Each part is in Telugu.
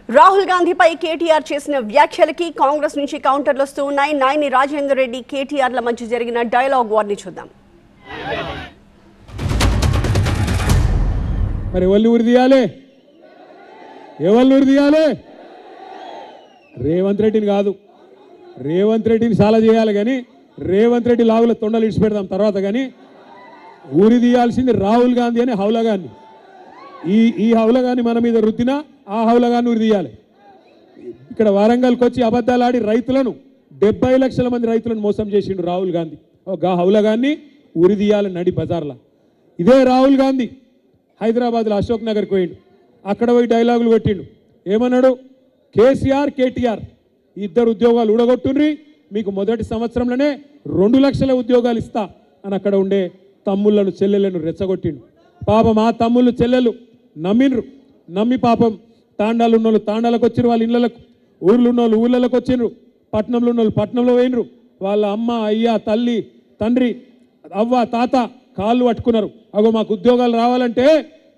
రాహుల్ గాంధీపై కేటీఆర్ చేసిన వ్యాఖ్యలకి కాంగ్రెస్ నుంచి కౌంటర్లు వస్తూ ఉన్నాయి. నాయని రాజేందర్ రెడ్డి కేటీఆర్ల మధ్య జరిగిన డైలాగ్ వార్ని చూద్దాం. మరి ఎవరిని ఉరిదీయాలి? రేవంత్ రెడ్డిని కాదు. రేవంత్ రెడ్డిని చాలా చేయాలి కానీ రేవంత్ రెడ్డి లాగుల తొండలు ఇడిచిపెడదాం తర్వాత. కానీ ఊరి తీయాల్సింది రాహుల్ గాంధీ అనే హౌలగాన్ని. ఈ హౌలగాన్ని మన మీద రుద్దినా ఆ హౌలగాన్ని ఉరి తీయాలి. ఇక్కడ వరంగల్కి వచ్చి అబద్ధాలు ఆడి రైతులను 70 లక్షల మంది రైతులను మోసం చేసిండు రాహుల్ గాంధీ. ఒక హౌలగాన్ని ఉరి తీయాలి నడి బజార్లా. ఇదే రాహుల్ గాంధీ హైదరాబాద్లో అశోక్ నగర్కి పోయిండు. అక్కడ పోయి డైలాగులు కొట్టిండు. ఏమన్నాడు? కేసీఆర్ కేటీఆర్ ఇద్దరు ఉద్యోగాలు ఊడగొట్టుండ్రి, మీకు మొదటి సంవత్సరంలోనే 2 లక్షల ఉద్యోగాలు ఇస్తా అని అక్కడ ఉండే తమ్ముళ్లను చెల్లెలను రెచ్చగొట్టిండు. పాపం ఆ తమ్ముళ్ళు చెల్లెలు నమ్మిండ్రు. నమ్మి పాపం తాండాలు ఉన్నోళ్ళు తాండాలకు వచ్చిండ్రు, వాళ్ళ ఇళ్ళకు, ఊర్లు ఉన్నోళ్ళు ఊళ్ళలోకి వచ్చిండ్రు, పట్టణంలో ఉన్నోళ్ళు పట్టణంలో పోయినరు. వాళ్ళ అమ్మ అయ్య తల్లి తండ్రి అవ్వ తాత కాళ్ళు పట్టుకున్నారు. అగో మాకు ఉద్యోగాలు రావాలంటే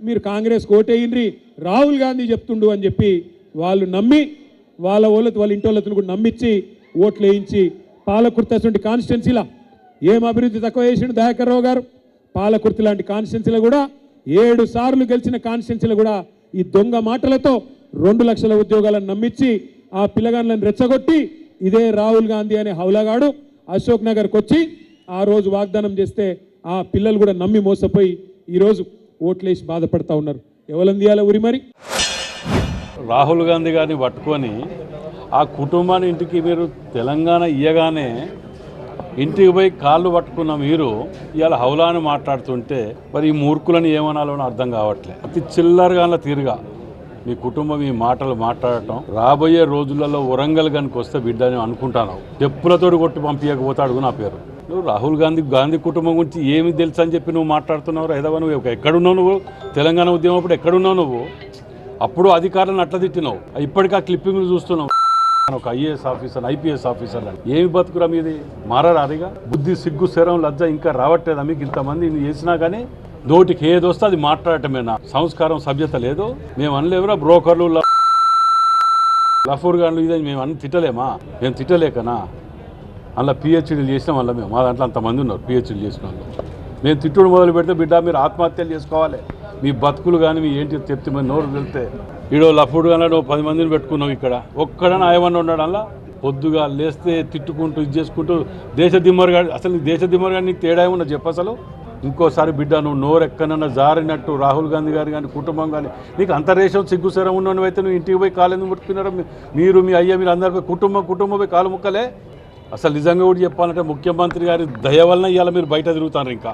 మీరు కాంగ్రెస్ ఓటేయండ్రి, రాహుల్ గాంధీ చెప్తుండు అని చెప్పి వాళ్ళు నమ్మి వాళ్ళ ఇంటి వాళ్ళతో కూడా నమ్మించి ఓట్లు వేయించి పాలకుర్తి కాన్స్టిట్యున్సీలా ఏం అభివృద్ధి తక్కువ చేసిండు దయాకర్ రావు గారు. పాలకుర్తి లాంటి కాన్స్టిట్యున్సీలో కూడా 7 సార్లు గెలిచిన కాన్స్టిట్యున్సీలో కూడా ఈ దొంగ మాటలతో 2 లక్షల ఉద్యోగాలను నమ్మించి ఆ పిల్లగాళ్ళని రెచ్చగొట్టి ఇదే రాహుల్ గాంధీ అనే హౌలగాడు అశోక్ నగర్కి వచ్చి ఆ రోజు వాగ్దానం చేస్తే ఆ పిల్లలు కూడా నమ్మి మోసపోయి ఈరోజు ఓట్లేసి బాధపడతా ఉన్నారు. ఎవరిని తీయాలి ఉరి? మరి రాహుల్ గాంధీ గారిని పట్టుకొని ఆ కుటుంబాన్ని ఇంటికి మీరు తెలంగాణ ఇయ్యగానే ఇంటికి పోయి కాళ్ళు పట్టుకున్న మీరు ఇవాళ హౌలాని మాట్లాడుతుంటే మరి ఈ మూర్ఖులను ఏమనాలో అర్థం కావట్లేదు. అతి చిల్లరగా తీరుగా మీ కుటుంబం ఈ మాటలు మాట్లాడటం రాబోయే రోజులలో వరంగల్ గనికి వస్తే బిడ్డ అని అనుకుంటాను. చెప్పులతోటి కొట్టి పంపించకపోతే అడుగు నా పేరు. నువ్వు రాహుల్ గాంధీ కుటుంబం గురించి ఏమి తెలుసు అని చెప్పి నువ్వు మాట్లాడుతున్నావు. హైదరాబాద్ నువ్వు ఎక్కడున్నావు? నువ్వు తెలంగాణ ఉద్యమం అప్పుడు ఎక్కడున్నావు? నువ్వు అప్పుడు అధికారులను అట్లా తిట్టినావు. ఇప్పటికీ ఆ క్లిప్పింగ్లు చూస్తున్నావు. ఒక ఐఏఎస్ ఆఫీసర్ ఐపీఎస్ ఆఫీసర్ అని ఏమి బతుకురా మీది? మారారు అదిగా బుద్ధి సిగ్గు శరం లజ్జ ఇంకా రావట్లేదా మీకు? ఇంతమంది ఇన్ని చేసినా కానీ నోటికి ఏది వస్తే అది మాట్లాడటమేనా? సంస్కారం సభ్యత లేదు. మేము అనలేవురా బ్రోకర్లు లఫూర్ గాన్లు ఇదని మేము అన్ని తిట్టలేమా? మేము తిట్టలేకనా? అందులో పిహెచ్డీలు చేసిన వల్ల మేము మా దాంట్లో అంతమంది ఉన్నారు పిహెచ్డీలు చేసిన వాళ్ళు. మేము తిట్టుడు మొదలు పెడితే బిడ్డ మీరు ఆత్మహత్యలు చేసుకోవాలి. మీ బతుకులు కానీ మీ ఏంటి చెప్తే మరి నోరు వెళ్తే ఈడో లఫూడ్ కానీ 10 మందిని పెట్టుకున్నావు. ఇక్కడ ఒక్కడని ఆయమని ఉన్నాడు. అలా పొద్దుగా లేస్తే తిట్టుకుంటూ ఇది చేసుకుంటూ దేశ దిమ్మరుగా. అసలు దేశ దిమ్మరుగా నీకు తేడా ఏమన్నా చెప్పు అసలు. ఇంకోసారి బిడ్డ నువ్వు నోరెక్కనన్నా జారినట్టు రాహుల్ గాంధీ గారు కానీ కుటుంబం కానీ నీకు అంతరేషం సిగ్గుసరం ఉన్నవైతే నువ్వు ఇంటికి పోయి కాలు ఎందుకు ముట్టుకున్నారో మీరు మీ అయ్య మీరు అందరిపై కుటుంబం పోయి కాలు ముక్కలే. అసలు నిజంగా కూడా చెప్పాలంటే ముఖ్యమంత్రి గారి దయ వలన ఇవాళ మీరు బయట తిరుగుతారు. ఇంకా